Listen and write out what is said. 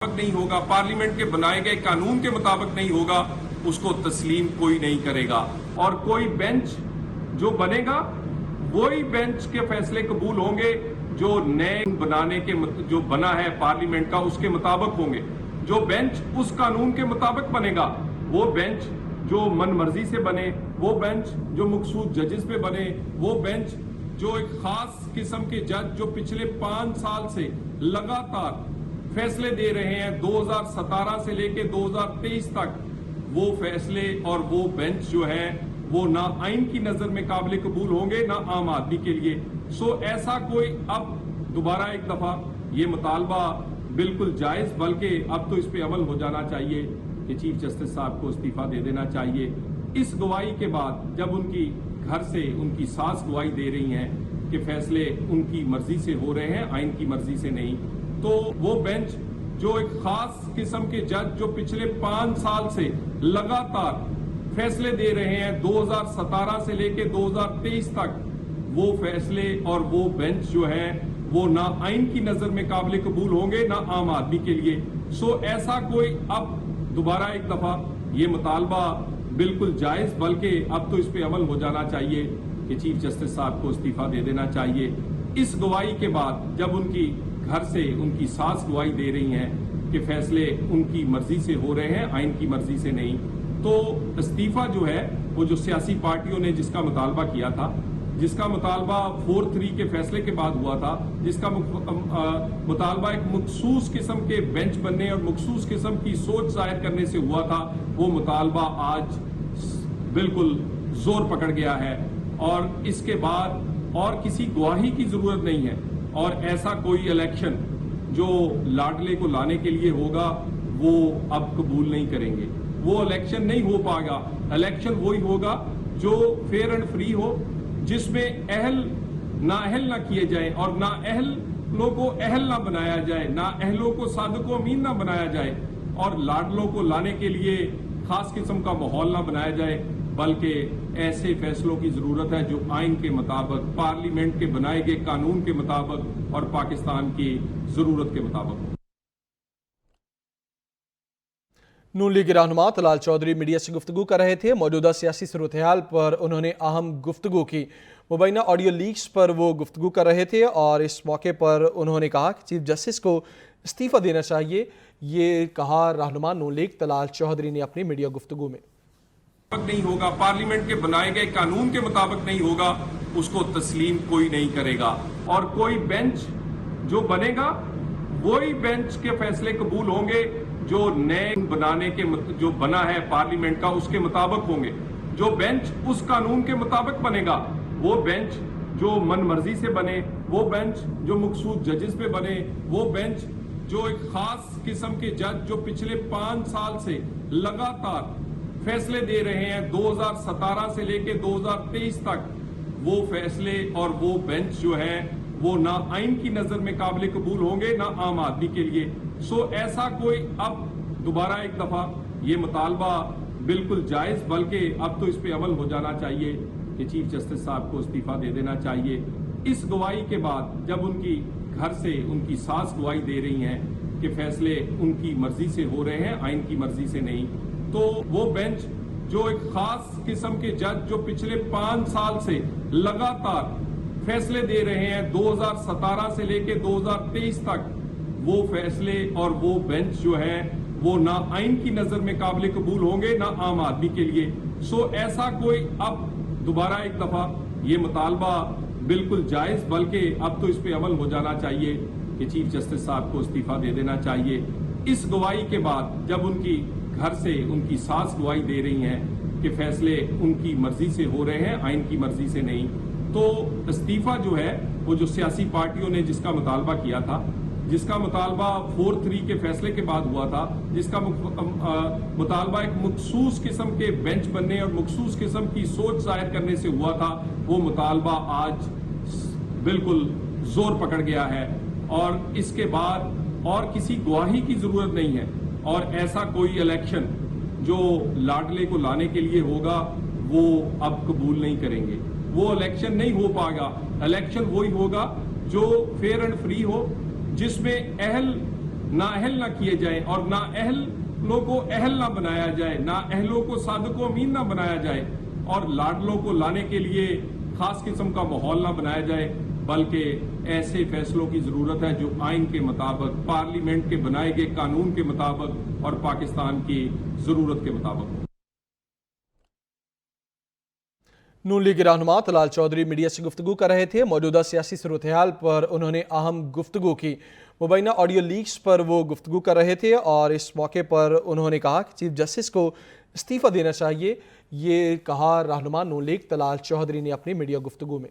नहीं होगा, पार्लियामेंट के बनाए गए कानून के मुताबिक नहीं होगा, उसको तस्लीम कोई नहीं करेगा। और कोई बेंच जो बनेगा वही बेंच के फैसले कबूल होंगे जो नए बनाने के जो बना है पार्लियामेंट का उसके मुताबिक होंगे। जो बेंच उस कानून के मुताबिक बनेगा वो बेंच जो मन मर्जी से बने, वो बेंच जो मखसूस जजेस पे बने, वो बेंच जो एक खास किस्म के जज जो पिछले 5 साल से लगातार फैसले दे रहे हैं 2017 से लेके 2023 तक, वो फैसले और वो बेंच जो है वो ना आइन की नजर में काबिल कबूल होंगे ना आम आदमी के लिए। सो ऐसा कोई अब दोबारा एक दफा ये मुतालबा बिल्कुल जायज, बल्कि अब तो इस पे अमल हो जाना चाहिए कि चीफ जस्टिस साहब को इस्तीफा दे देना चाहिए। इस गवाही के बाद जब उनकी घर से उनकी सास गवाही दे रही हैं कि फैसले उनकी मर्जी से हो रहे हैं, आइन की मर्जी से नहीं, तो वो बेंच जो एक खास किस्म के जज जो पिछले 5 साल से लगातार फैसले दे रहे हैं 2017 से लेके 2023 तक, वो फैसले और वो बेंच जो है वो ना आइन की नजर में काबिल कबूल होंगे ना आम आदमी के लिए। सो ऐसा कोई अब दोबारा एक दफा ये मुतालबा बिल्कुल जायज, बल्कि अब तो इस पे अमल हो जाना चाहिए कि चीफ जस्टिस साहब को इस्तीफा दे देना चाहिए। इस गवाही के बाद जब उनकी घर से उनकी सास गवाही दे रही हैं कि फैसले उनकी मर्जी से हो रहे हैं, आइन की मर्जी से नहीं, तो इस्तीफा जो है वो जो सियासी पार्टियों ने जिसका मुतालबा किया था, जिसका मुतालबा 4-3 के फैसले के बाद हुआ था, जिसका मुतालबा एक मखसूस किस्म के बेंच बनने और मखसूस किस्म की सोच जाहिर करने से हुआ था, वो मुतालबा आज बिल्कुल जोर पकड़ गया है और इसके बाद और किसी गवाही की जरूरत नहीं है। और ऐसा कोई इलेक्शन जो लाडले को लाने के लिए होगा वो अब कबूल नहीं करेंगे। वो इलेक्शन नहीं हो पाएगा। इलेक्शन वही होगा जो फेयर एंड फ्री हो, जिसमें अहल नाअहल ना किए जाए और ना अहलों को अहल ना बनाया जाए, ना अहलों को सादको अमीन ना बनाया जाए और लाडलों को लाने के लिए खास किस्म का माहौल ना बनाया जाए, बल्कि ऐसे फैसलों की जरूरत है जो आइन के मुताबिक, पार्लियामेंट के बनाए गए कानून के मुताबिक और पाकिस्तान की जरूरत के मुताबिक। नून लीग के रहनुमा तलाल चौधरी मीडिया से गुफ्तगू कर रहे थे। मौजूदा सियासी सूरत-ए-हाल पर उन्होंने अहम गुफ्तगू की। मुबैना ऑडियो लीक्स पर वो गुफ्तगू कर रहे थे और इस मौके पर उन्होंने कहा कि चीफ जस्टिस को इस्तीफा देना चाहिए। ये कहा रहनुमा नून लीग तलाल चौधरी ने अपनी मीडिया गुफ्तगू में। नहीं होगा, पार्लियामेंट के बनाए गए कानून के मुताबिक नहीं होगा, उसको तस्लीम कोई नहीं करेगा। और कोई बेंच जो बनेगा वही बेंच के फैसले कबूल होंगे जो नए बनाने के जो बना है पार्लियामेंट का उसके मुताबिक होंगे। जो बेंच उस कानून के मुताबिक बनेगा वो बेंच जो मन मर्जी से बने, वो बेंच जो मखसूस जजेस पे बने, वो बेंच जो एक खास किस्म के जज जो पिछले 5 साल से लगातार फैसले दे रहे हैं 2017 से लेके 2023 तक, वो फैसले और वो बेंच जो है वो ना आइन की नजर में काबिल कबूल होंगे ना आम आदमी के लिए। सो ऐसा कोई अब दोबारा एक दफा ये मुतालबा बिल्कुल जायज, बल्कि अब तो इस पे अमल हो जाना चाहिए कि चीफ जस्टिस साहब को इस्तीफा दे देना चाहिए। इस गवाही के बाद जब उनकी घर से उनकी सास गवाही दे रही हैं कि फैसले उनकी मर्जी से हो रहे हैं, आइन की मर्जी से नहीं, तो वो बेंच जो एक खास किस्म के जज जो पिछले 5 साल से लगातार फैसले दे रहे हैं 2017 से लेके 2023 तक, वो फैसले और वो बेंच जो है वो ना आइन की नजर में काबिल कबूल होंगे ना आम आदमी के लिए। सो ऐसा कोई अब दोबारा एक दफा ये मुतालबा बिल्कुल जायज, बल्कि अब तो इस पे अमल हो जाना चाहिए कि चीफ जस्टिस साहब को इस्तीफा दे देना चाहिए। इस गवाही के बाद जब उनकी घर से उनकी सास गवाही दे रही हैं कि फैसले उनकी मर्जी से हो रहे हैं, आइन की मर्जी से नहीं, तो इस्तीफा जो है वो जो सियासी पार्टियों ने जिसका मुतालबा किया था, जिसका मुतालबा 4-3 के फैसले के बाद हुआ था, जिसका मुतालबा एक मखसूस किस्म के बेंच बनने और मखसूस किस्म की सोच जाहिर करने से हुआ था, वो मुतालबा आज बिल्कुल जोर पकड़ गया है और इसके बाद और किसी गवाही की जरूरत नहीं है। और ऐसा कोई इलेक्शन जो लाडले को लाने के लिए होगा वो अब कबूल नहीं करेंगे। वो इलेक्शन नहीं हो पाएगा। इलेक्शन वही होगा जो फेयर एंड फ्री हो, जिसमें अहल नाअहल ना किए जाएं और नाअहलों को अहल ना बनाया जाए, नाअहलों को सादको अमीन ना बनाया जाए और लाडलों को लाने के लिए खास किस्म का माहौल ना बनाया जाए, बल्कि ऐसे फैसलों की जरूरत है जो आइन के मुताबिक, पार्लियामेंट के बनाए गए कानून के मुताबिक और पाकिस्तान की जरूरत के मुताबिक हो। नून लीग रहनुमा तलाल चौधरी मीडिया से गुफ्तगू कर रहे थे। मौजूदा सियासी सूरत-ए-हाल पर उन्होंने अहम गुफ्तगू की। मुबैना ऑडियो लीक्स पर वो गुफ्तगू कर रहे थे और इस मौके पर उन्होंने कहा कि चीफ जस्टिस को इस्तीफ़ा देना चाहिए। ये कहा रहनुमा नून लीग तलाल चौधरी ने अपनी मीडिया गुफ्तगू में।